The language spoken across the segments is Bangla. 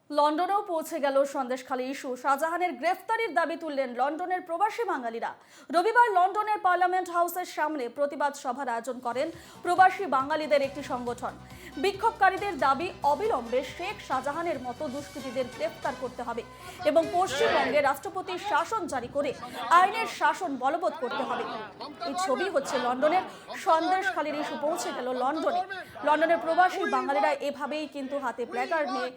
লন্ডনেও পৌঁছে গেল সন্দেশখালী ইস্যু। শাহজাহানের গ্রেফতারির দাবি তুললেন লন্ডনের প্রবাসী বাঙালিরা। রবিবার লন্ডনের পার্লামেন্ট হাউসের সামনে প্রতিবাদ সভার আয়োজন করেন প্রবাসী বাঙালিদের একটি সংগঠন। বিক্ষোভকারীদের দাবি, অবিলম্বে শেখ শাহজাহানের মতো দুষ্কৃতীদের গ্রেফতার করতে হবে এবং পশ্চিমবঙ্গে রাষ্ট্রপতির শাসন জারি করে আইনের শাসন বলবৎ করতে হবে। এই ছবি হচ্ছে লন্ডনের সন্দেশখালীর ইস্যু পৌঁছে গেল লন্ডনে। লন্ডনের প্রবাসী বাঙালিরা এভাবেই কিন্তু হাতে প্ল্যাকার্ড নিয়ে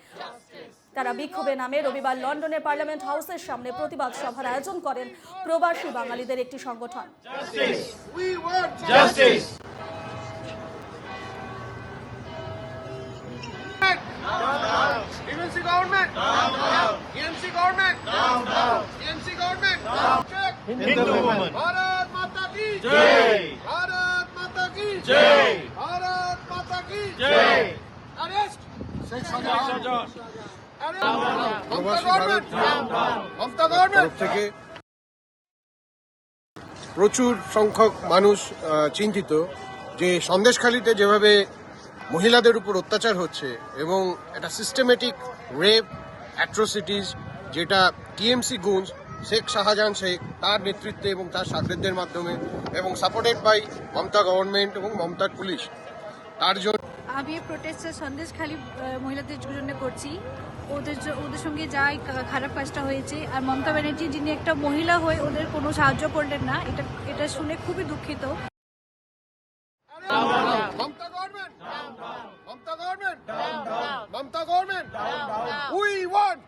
তারা বিক্ষোভে নামে রবিবার লন্ডনের পার্লামেন্ট হাউসের সামনে প্রতিবাদ সভার আয়োজন করেন প্রবাসী বাঙালিদের একটি সংগঠন। भारत माता की जय, भारत माता की जय, भारत माता की जय। अरेस्ट शेख शाहजहां। মমতা গভর্নমেন্ট থেকে প্রচুর সংখ্যক মানুষ চিন্তিত যে সন্দেশখালীতে যেভাবে মহিলাদের উপর অত্যাচার হচ্ছে এবং একটা সিস্টেমেটিক রেপ অ্যাট্রোসিটিস, যেটা টিএমসি গুঞ্জ শেখ শাহজাহান শেখ তার নেতৃত্বে এবং তার সাগরেদদের মাধ্যমে এবং সাপোর্টেড বাই মমতা গভর্নমেন্ট এবং মমতার পুলিশ, তার জন্য আমি এই প্রোটেস্টটা সন্দেশখালী মহিলাদের জন্য করছি। ওদের সঙ্গে যা খারাপ কাজটা হয়েছে, আর মমতা ব্যানার্জি যিনি একটা মহিলা হয়ে ওদের কোনো সাহায্য করলেন না, এটা শুনে খুবই দুঃখিত। Mamata government, Mamata government, Mamata government, we want